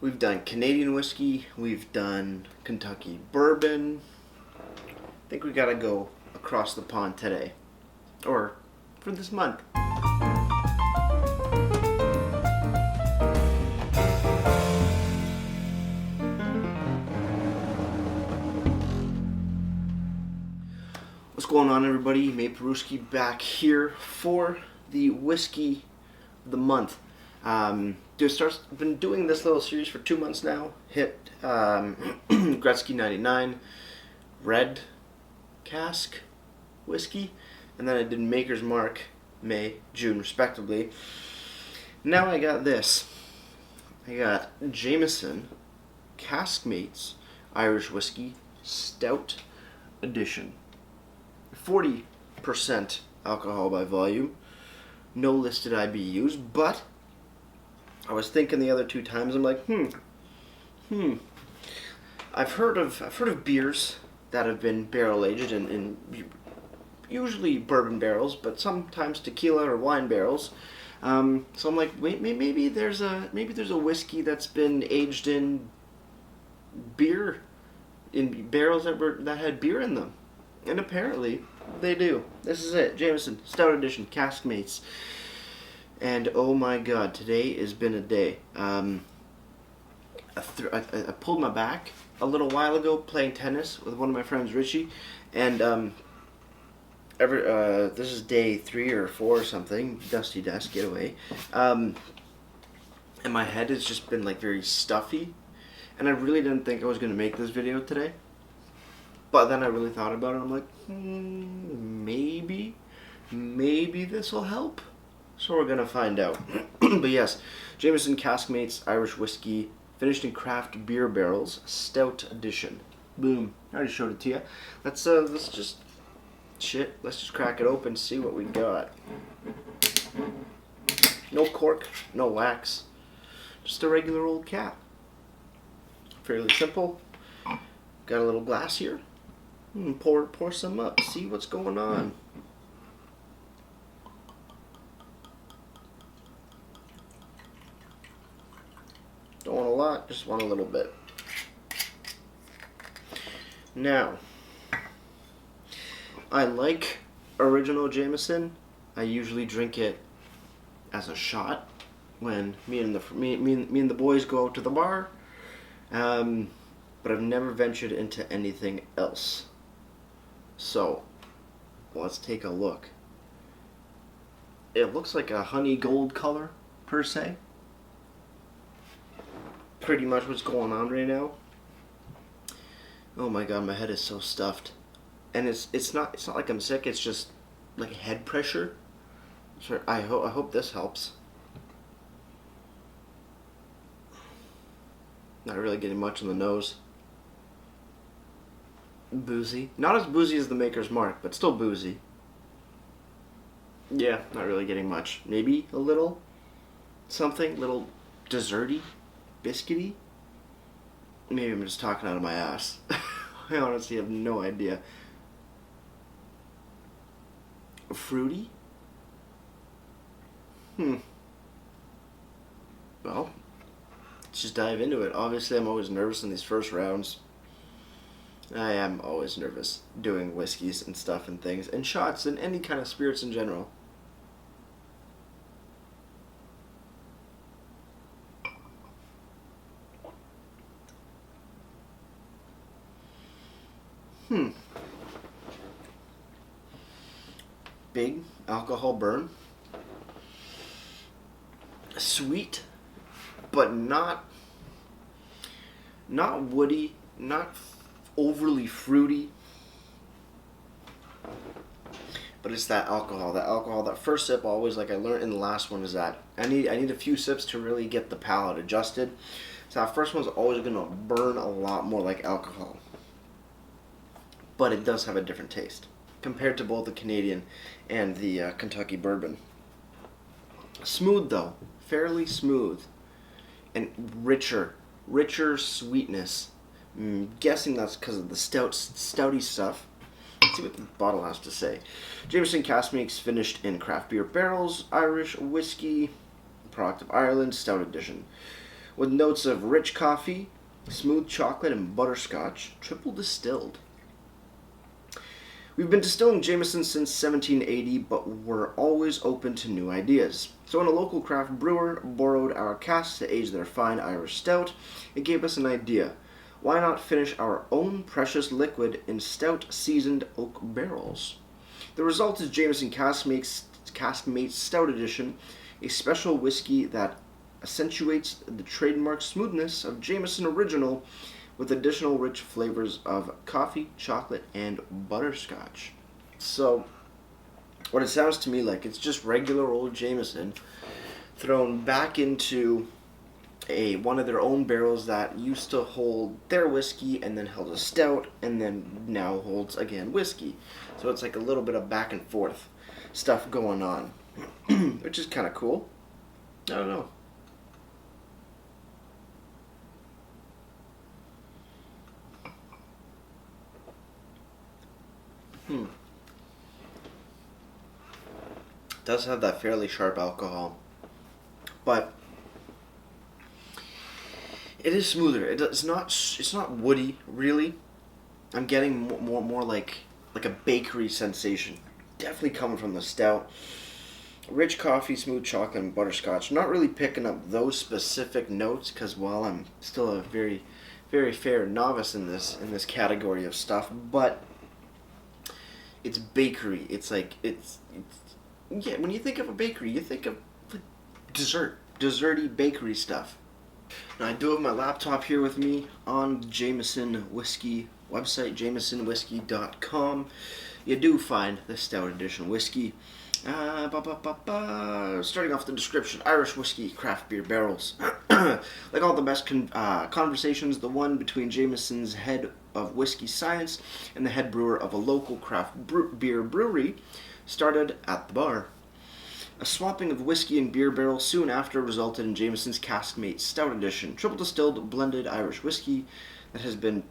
We've done Canadian whiskey. We've done Kentucky bourbon. I think we gotta go across the pond today. Or for this month. What's going on, everybody? Maple back here for the whiskey of the month. Been doing this little series for 2 months now. Hit Gretzky 99, Red Cask whiskey, and then I did Maker's Mark, May, June, respectively. Now I got this. I got Jameson Caskmates Irish Whiskey Stout Edition. 40% alcohol by volume. No listed IBUs, but I was thinking the other 2 times, I'm like, I've heard of beers that have been barrel aged in usually bourbon barrels, but sometimes tequila or wine barrels. So I'm like, wait, maybe there's a whiskey that's been aged in beer, in barrels that had beer in them, and apparently they do. This is it, Jameson Stout Edition, Caskmates. And oh my god, today has been a day. I pulled my back a little while ago playing tennis with one of my friends, Richie, and this is day 3 or 4 or something, dusty desk, get away. And my head has just been like very stuffy, and I really didn't think I was going to make this video today. But then I really thought about it, I'm like, maybe this will help. So we're going to find out. But yes, Jameson Caskmates Irish Whiskey, finished in craft beer barrels, Stout Edition. Boom. I already showed it to you. Let's just crack it open, see what we got. No cork, no wax. Just a regular old cap. Fairly simple. Got a little glass here. Pour some up, see what's going on. Don't want a lot, just want a little bit. Now, I like original Jameson. I usually drink it as a shot when me and the boys go out to the bar. But I've never ventured into anything else. So, let's take a look. It looks like a honey gold color, per se. Pretty much what's going on right now. Oh my god, my head is so stuffed. And it's not like I'm sick, it's just like head pressure. So I hope this helps. Not really getting much on the nose. Boozy. Not as boozy as the Maker's Mark, but still boozy. Yeah, not really getting much. Maybe a little something, little desserty, biscuity. Maybe I'm just talking out of my ass. I honestly have no idea. Fruity? Well, let's just dive into it. Obviously, I'm always nervous in these first rounds. I am always nervous doing whiskeys and stuff and things, and shots and any kind of spirits in general. Big alcohol burn. Sweet, but not woody, not overly fruity. But it's that alcohol. That first sip, always, like I learned in the last one, is that I need a few sips to really get the palate adjusted. So that first one's always gonna burn a lot more like alcohol. But it does have a different taste compared to both the Canadian and the Kentucky bourbon. Smooth though, fairly smooth, and richer sweetness. Guessing that's because of the stouty stuff. Let's see what the bottle has to say. Jameson Caskmates, finished in craft beer barrels, Irish whiskey, product of Ireland, Stout Edition. with notes of rich coffee, smooth chocolate, and butterscotch, triple distilled. We've been distilling Jameson since 1780, but we're always open to new ideas. So when a local craft brewer borrowed our casks to age their fine Irish stout, it gave us an idea. Why not finish our own precious liquid in stout seasoned oak barrels? The result is Jameson Caskmates Stout Edition, a special whiskey that accentuates the trademark smoothness of Jameson Original with additional rich flavors of coffee, chocolate, and butterscotch. So, what it sounds to me like, it's just regular old Jameson thrown back into one of their own barrels that used to hold their whiskey and then held a stout and then now holds again whiskey. So it's like a little bit of back and forth stuff going on, which is kind of cool. I don't know. Does have that fairly sharp alcohol, but it is smoother. It's not woody really. I'm getting more like a bakery sensation. Definitely coming from the stout. Rich coffee, smooth chocolate, and butterscotch. Not really picking up those specific notes because while I'm still a very, very fair novice in this category of stuff, but it's bakery. It's like yeah. When you think of a bakery, you think of like desserty bakery stuff. Now I do have my laptop here with me on the Jameson Whiskey website, jamesonwhiskey.com. You do find the Stout Edition whiskey. Starting off the description: Irish whiskey, craft beer barrels. Like all the best conversations, the one between Jameson's head of whiskey science and the head brewer of a local craft beer brewery started at the bar. A swapping of whiskey and beer barrels soon after resulted in Jameson's Caskmates Stout Edition, triple distilled blended Irish whiskey that has been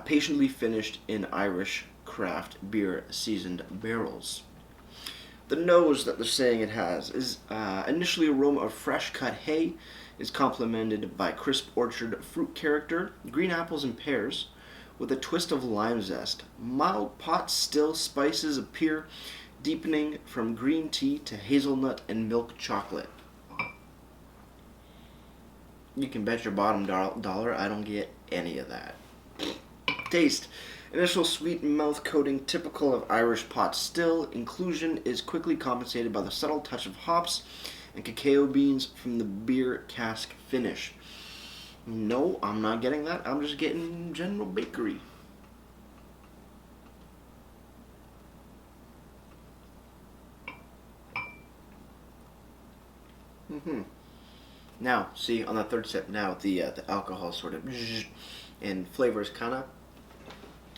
patiently finished in Irish craft beer seasoned barrels. The nose that they're saying it has is initially aroma of fresh cut hay, is complemented by crisp orchard fruit character, green apples and pears, with a twist of lime zest. Mild pot still spices appear, deepening from green tea to hazelnut and milk chocolate. You can bet your bottom dollar I don't get any of that. Taste. Initial sweet mouth coating typical of Irish pot still. Inclusion is quickly compensated by the subtle touch of hops and cacao beans from the beer cask finish. No, I'm not getting that. I'm just getting general bakery. Now, see, on the third sip, now the alcohol sort of and flavor is kind of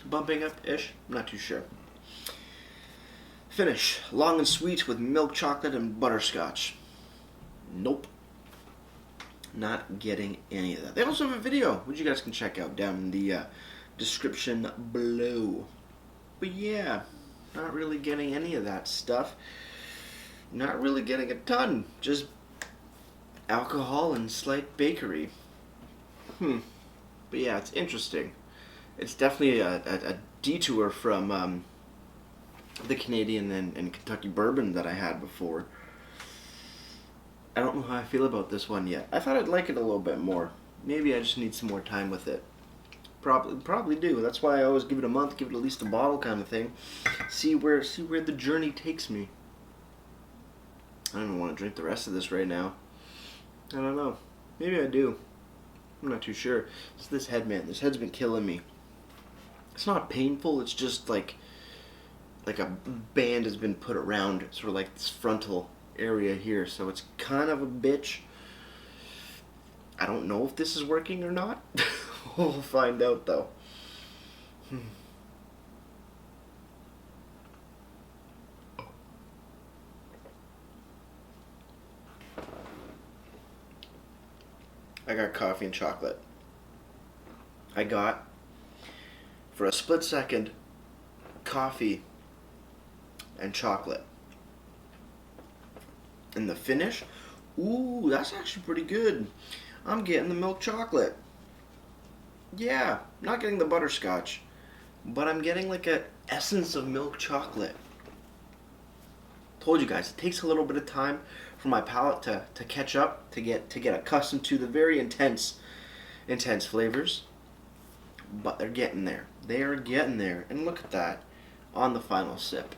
bumping up-ish. I'm not too sure. Finish. Long and sweet with milk chocolate and butterscotch. Nope. Not getting any of that. They also have a video, which you guys can check out down in the description below. But yeah, not really getting any of that stuff. Not really getting a ton. Just alcohol and slight bakery. But yeah, it's interesting. It's definitely a detour from the Canadian and Kentucky bourbon that I had before. I don't know how I feel about this one yet. I thought I'd like it a little bit more. Maybe I just need some more time with it. Probably do. That's why I always give it a month, give it at least a bottle kind of thing. See where the journey takes me. I don't even want to drink the rest of this right now. I don't know. Maybe I do. I'm not too sure. It's this head, man. This head's been killing me. It's not painful. It's just like a band has been put around sort of like this frontal area here. So it's kind of a bitch. I don't know if this is working or not. We'll find out though. I got coffee and chocolate. I got, for a split second, coffee and chocolate. And the finish, ooh, that's actually pretty good. I'm getting the milk chocolate. Yeah, not getting the butterscotch, but I'm getting like a essence of milk chocolate. Told you guys, it takes a little bit of time for my palate to catch up, to get accustomed to the very intense flavors. But they're getting there. They are getting there. And look at that on the final sip.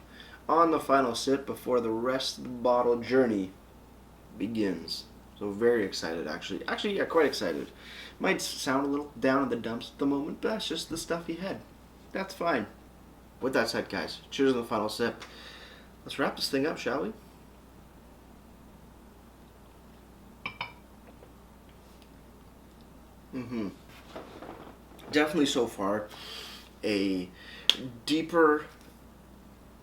On the final sip before the rest of the bottle journey begins. So very excited, actually. Actually, yeah, quite excited. Might sound a little down in the dumps at the moment, but that's just the stuffy head. That's fine. With that said, guys, cheers on the final sip. Let's wrap this thing up, shall we? Mm-hmm. Definitely so far a deeper,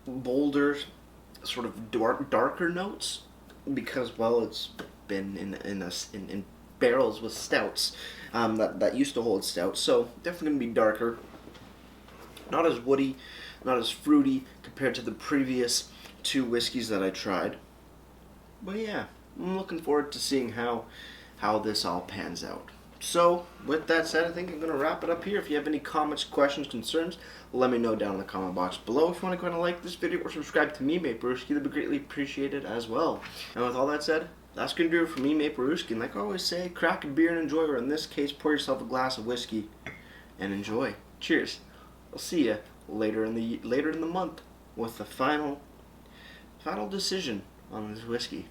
bolder, sort of darker notes because, well, it's been in barrels with stouts that used to hold stouts, so definitely gonna be darker. Not as woody, not as fruity compared to the previous two whiskeys that I tried. But yeah, I'm looking forward to seeing how this all pans out. So, with that said, I think I'm going to wrap it up here. If you have any comments, questions, concerns, let me know down in the comment box below. If you want to go ahead and like this video or subscribe to me, Mate Brewski, that'd be greatly appreciated as well. And with all that said, that's going to do it for me, Mate Brewski. And like I always say, crack a beer and enjoy, or in this case, pour yourself a glass of whiskey and enjoy. Cheers. I'll see you later in the month with the final decision on this whiskey.